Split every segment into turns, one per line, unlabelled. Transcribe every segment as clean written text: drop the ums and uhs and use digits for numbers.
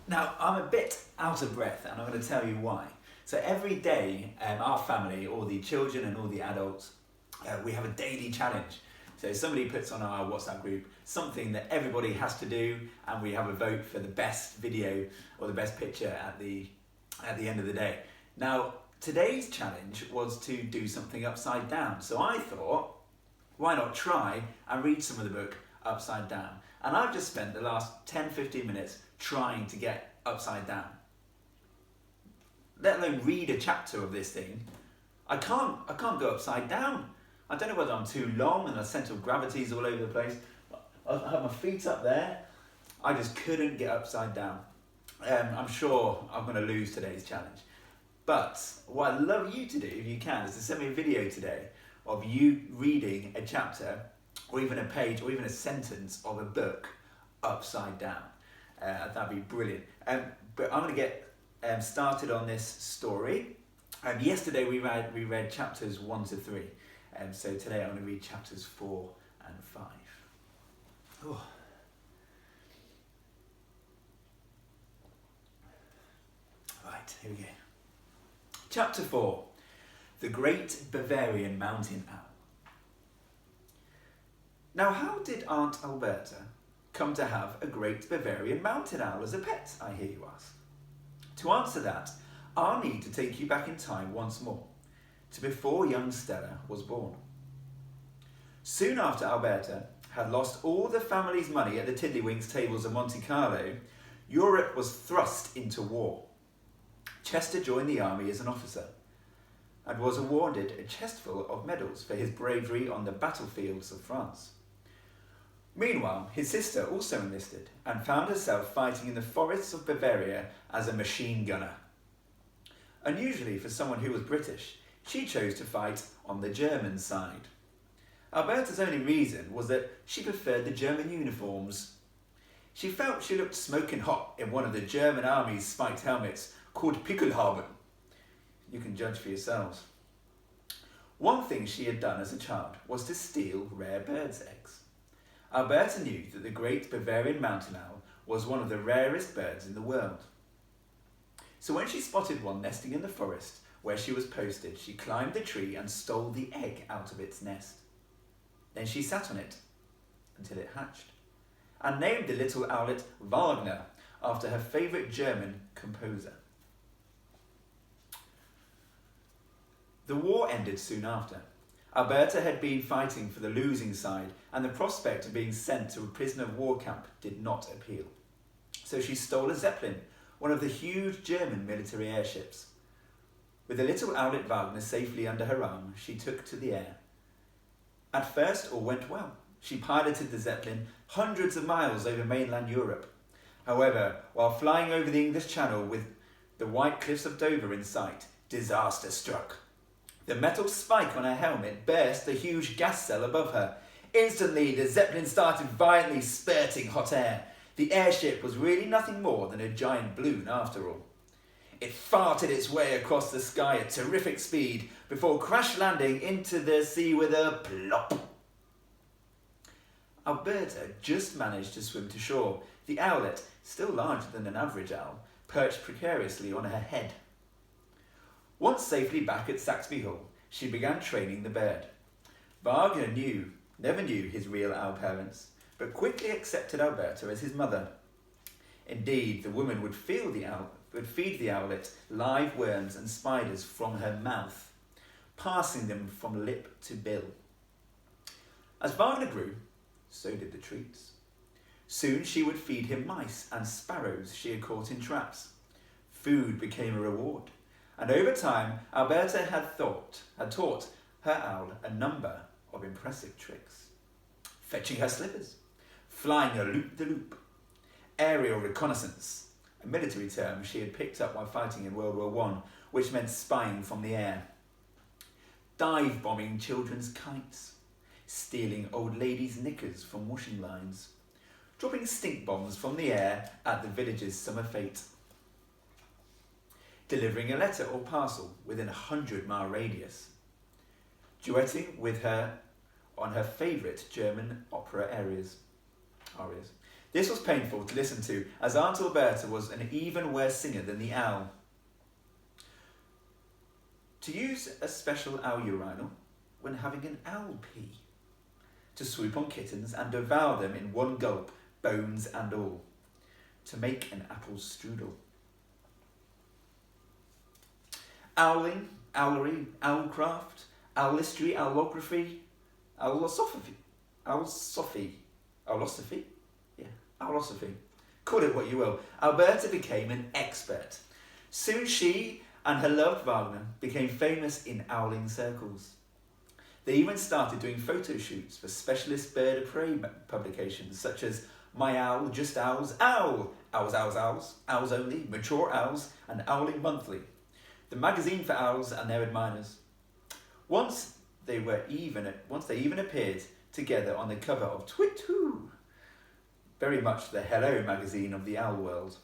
Now, I'm a bit out of breath and I'm going to tell you why. So every day, our family, all the children and all the adults, we have a daily challenge. So somebody puts on our WhatsApp group something that everybody has to do, and we have a vote for the best video or the best picture at the end of the day. Now, today's challenge was to do something upside down. So I thought, why not try and read some of the book upside down? And I've just spent the last 10-15 minutes trying to get upside down. Let alone read a chapter of this thing. I can't go upside down. I don't know whether I'm too long and the centre of gravity's all over the place. I have my feet up there. I just couldn't get upside down. I'm sure I'm going to lose today's challenge. But what I'd love you to do, if you can, is to send me a video today of you reading a chapter or even a page or even a sentence of a book upside down. That'd be brilliant. But I'm going to get started on this story. Yesterday we read chapters 1 to 3. So today I'm going to read chapters 4 and 5. Oh. Right, here we go. Chapter 4. The Great Bavarian Mountain Owl. Now, how did Aunt Alberta come to have a great Bavarian mountain owl as a pet, I hear you ask? To answer that, I'll need to take you back in time once more, to before young Stella was born. Soon after Alberta had lost all the family's money at the Tiddlywinks tables of Monte Carlo, Europe was thrust into war. Chester joined the army as an officer and was awarded a chestful of medals for his bravery on the battlefields of France. Meanwhile, his sister also enlisted and found herself fighting in the forests of Bavaria as a machine gunner. Unusually for someone who was British, she chose to fight on the German side. Alberta's only reason was that she preferred the German uniforms. She felt she looked smoking hot in one of the German army's spiked helmets called Pickelhaube. You can judge for yourselves. One thing she had done as a child was to steal rare birds' eggs. Alberta knew that the great Bavarian mountain owl was one of the rarest birds in the world. So when she spotted one nesting in the forest where she was posted, she climbed the tree and stole the egg out of its nest. Then she sat on it until it hatched and named the little owlet Wagner after her favourite German composer. The war ended soon after. Alberta had been fighting for the losing side, and the prospect of being sent to a prisoner of war camp did not appeal. So she stole a Zeppelin, one of the huge German military airships. With the little owlet Wagner safely under her arm, she took to the air. At first, all went well. She piloted the Zeppelin hundreds of miles over mainland Europe. However, while flying over the English Channel with the white cliffs of Dover in sight, disaster struck. The metal spike on her helmet burst the huge gas cell above her. Instantly, the Zeppelin started violently spurting hot air. The airship was really nothing more than a giant balloon after all. It farted its way across the sky at terrific speed before crash landing into the sea with a plop. Alberta just managed to swim to shore. The owlet, still larger than an average owl, perched precariously on her head. Once safely back at Saxby Hall, she began training the bird. Wagner never knew his real owl parents, but quickly accepted Alberta as his mother. Indeed, the woman would feed the owlet live worms and spiders from her mouth, passing them from lip to bill. As Wagner grew, so did the treats. Soon she would feed him mice and sparrows she had caught in traps. Food became a reward. And over time, Alberta had taught her owl a number of impressive tricks. Fetching her slippers, flying a loop-the-loop, aerial reconnaissance, a military term she had picked up while fighting in World War I, which meant spying from the air. Dive-bombing children's kites, stealing old ladies' knickers from washing lines, dropping stink bombs from the air at the village's summer fete, delivering a letter or parcel within a 100-mile radius, duetting with her on her favourite German opera arias. This was painful to listen to, as Aunt Alberta was an even worse singer than the owl. To use a special owl urinal when having an owl pee. To swoop on kittens and devour them in one gulp, bones and all. To make an apple strudel. Owling, owlery, owlcraft, owlistry, owlography, owlosophy. Yeah, owlosophy. Call it what you will. Alberta became an expert. Soon she and her loved Wagner became famous in owling circles. They even started doing photo shoots for specialist bird of prey publications such as My Owl, Just Owls, Owl, Owls, Owls, Owls, Owls Only, Mature Owls, and Owling Monthly, the magazine for owls and their admirers. Once they even appeared together on the cover of Twit Who, very much the Hello magazine of the owl world.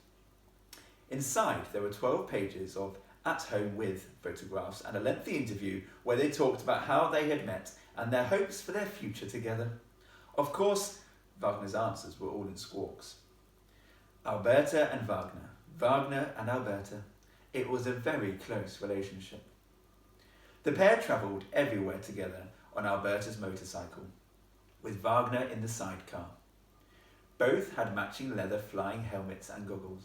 Inside there were 12 pages of At Home With photographs and a lengthy interview where they talked about how they had met and their hopes for their future together. Of course, Wagner's answers were all in squawks. Alberta and Wagner, Wagner and Alberta. It was a very close relationship. The pair travelled everywhere together on Alberta's motorcycle, with Wagner in the sidecar. Both had matching leather flying helmets and goggles.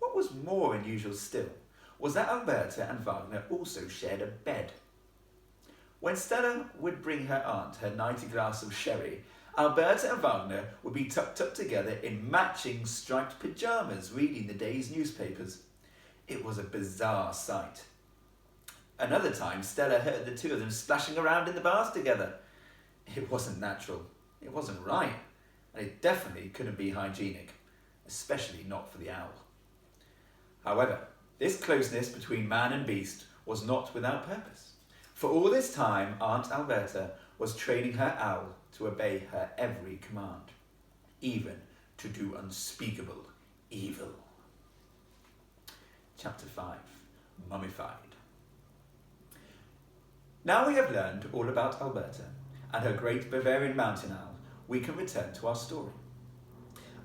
What was more unusual still was that Alberta and Wagner also shared a bed. When Stella would bring her aunt her nightly glass of sherry, Alberta and Wagner would be tucked up together in matching striped pyjamas reading the day's newspapers. It was a bizarre sight. Another time, Stella heard the two of them splashing around in the bath together. It wasn't natural, it wasn't right, and it definitely couldn't be hygienic, especially not for the owl. However, this closeness between man and beast was not without purpose. For all this time, Aunt Alberta was training her owl to obey her every command, even to do unspeakable evil. Chapter 5. Mummified. Now we have learned all about Alberta and her great Bavarian mountain owl, we can return to our story.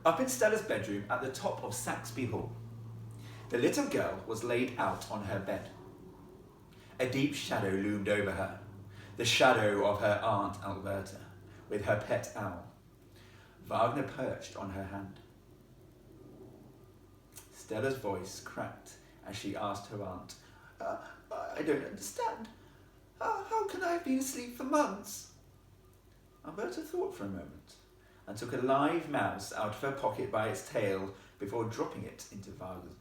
Up in Stella's bedroom at the top of Saxby Hall, the little girl was laid out on her bed. A deep shadow loomed over her, the shadow of her Aunt Alberta, with her pet owl. Wagner perched on her hand. Stella's voice cracked as she asked her aunt, I don't understand. How can I have been asleep for months? Alberta thought for a moment and took a live mouse out of her pocket by its tail before dropping it into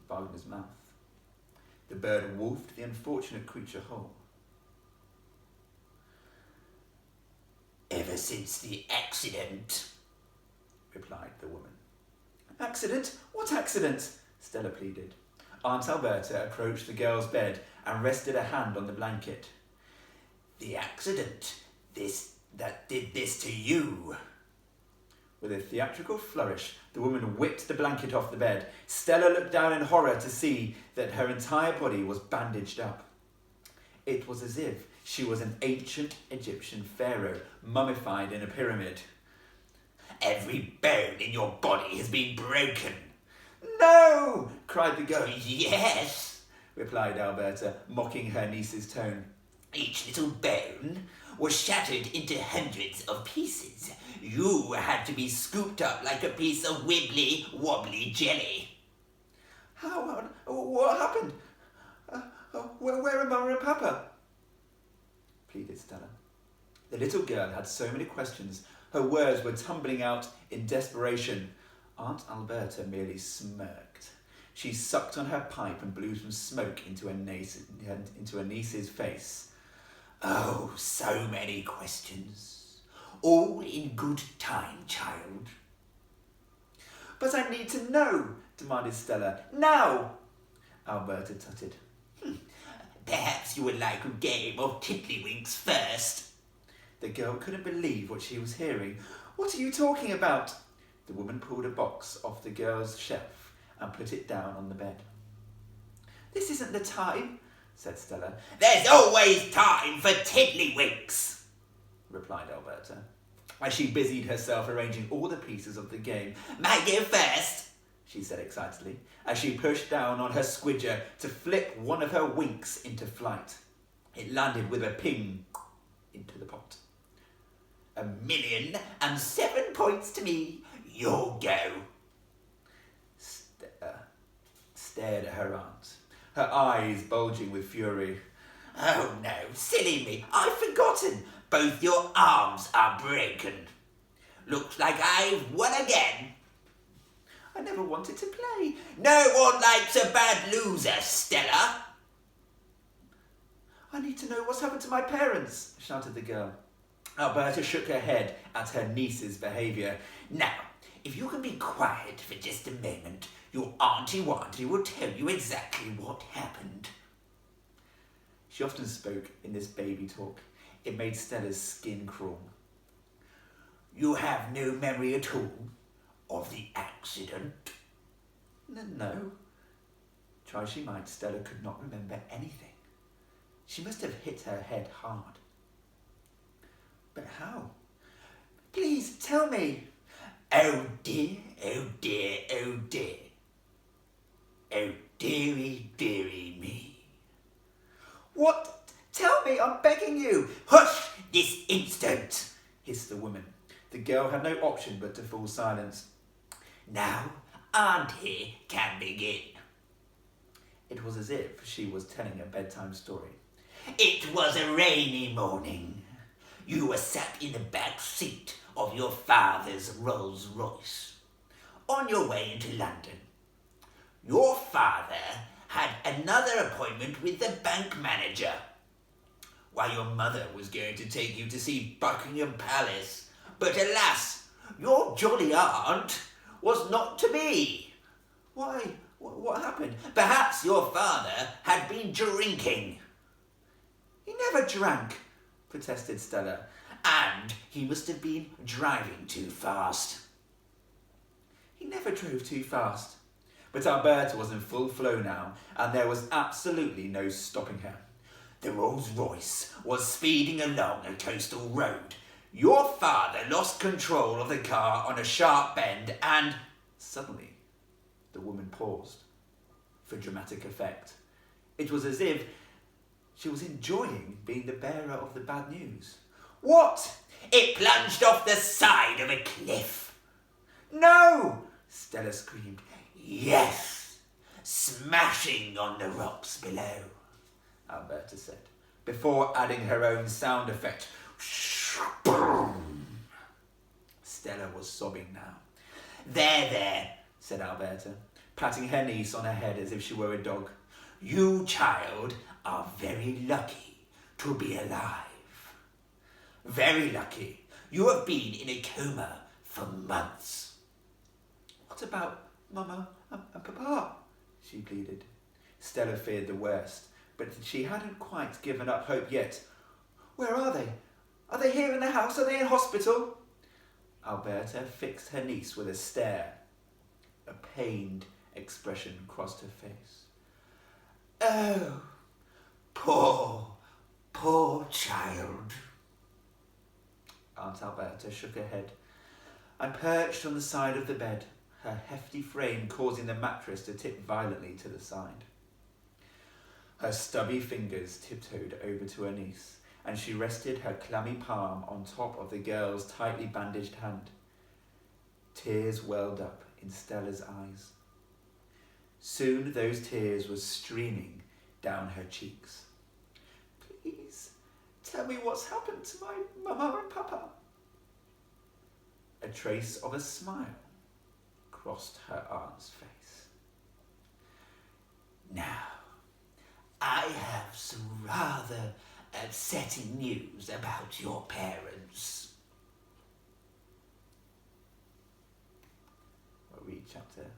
Wagner's mouth. The bird wolfed the unfortunate creature whole. Ever since the accident, replied the woman. Accident? What accident? Stella pleaded. Aunt Alberta approached the girl's bed and rested a hand on the blanket. The accident that did this to you. With a theatrical flourish, the woman whipped the blanket off the bed. Stella looked down in horror to see that her entire body was bandaged up. It was as if she was an ancient Egyptian pharaoh, mummified in a pyramid. Every bone in your body has been broken. No! Cried the girl. Yes, replied Alberta, mocking her niece's tone. Each little bone was shattered into hundreds of pieces. You had to be scooped up like a piece of wibbly-wobbly jelly. How? What happened? Where are Mama and Papa? Pleaded Stella. The little girl had so many questions. Her words were tumbling out in desperation. Aunt Alberta merely smirked. She sucked on her pipe and blew some smoke into her niece's face. Oh, so many questions. All in good time, child. But I need to know, demanded Stella. Now! Alberta tutted. Perhaps you would like a game of tiddlywinks first. The girl couldn't believe what she was hearing. What are you talking about? The woman pulled a box off the girl's shelf and put it down on the bed. This isn't the time, said Stella. There's always time for tiddlywinks, replied Alberta. as she busied herself arranging all the pieces of the game. "Might go first," she said excitedly, as she pushed down on her squidger to flip one of her winks into flight. It landed with a ping into the pot. "1,000,007 points to me. Your go." Stella stared at her aunt, her eyes bulging with fury. "Oh no, silly me, I've forgotten. Both your arms are broken. Looks like I've won again." "I never wanted to play." "No one likes a bad loser, Stella." "I need to know what's happened to my parents," shouted the girl. Alberta shook her head at her niece's behaviour. "Now, if you can be quiet for just a moment, your Auntie will tell you exactly what happened." She often spoke in this baby talk. It made Stella's skin crawl. "You have no memory at all of the accident?" No. Try she might, Stella could not remember anything. She must have hit her head hard. But how? "Please tell me." "Oh dear, oh dear, oh dear. Oh dearie, dearie me." "What? Tell me, I'm begging you." "Hush, this instant," hissed the woman. The girl had no option but to fall silent. "Now, Auntie can begin." It was as if she was telling a bedtime story. "It was a rainy morning. You were sat in the back seat of your father's Rolls Royce on your way into London. Your father had another appointment with the bank manager, while your mother was going to take you to see Buckingham Palace. But alas, your jolly aunt was not to be." "Why? What happened?" "Perhaps your father had been drinking." "He never drank," protested Stella. "And he must have been driving too fast." "He never drove too fast." But Alberta was in full flow now, and there was absolutely no stopping her. "The Rolls Royce was speeding along a coastal road. Your father lost control of the car on a sharp bend and..." Suddenly, the woman paused for dramatic effect. It was as if she was enjoying being the bearer of the bad news. "What?" "It plunged off the side of a cliff." "No!" Stella screamed. "Yes, smashing on the rocks below," Alberta said, before adding her own sound effect. Boom! Stella was sobbing now. There, said Alberta, patting her niece on her head as if she were a dog. "You, child, are very lucky to be alive. Very lucky. You have been in a coma for months." "What about Mama and Papa?" she pleaded. Stella feared the worst, but she hadn't quite given up hope yet. "Where are they? Are they here in the house? Are they in hospital?" Alberta fixed her niece with a stare. A pained expression crossed her face. "Oh, poor child." Aunt Alberta shook her head and perched on the side of the bed, her hefty frame causing the mattress to tip violently to the side. Her stubby fingers tiptoed over to her niece, and she rested her clammy palm on top of the girl's tightly bandaged hand. Tears welled up in Stella's eyes. Soon those tears were streaming down her cheeks. "Please, tell me what's happened to my Mama and Papa." A trace of a smile crossed her aunt's face. "Now, I have some rather upsetting news about your parents." We'll read chapter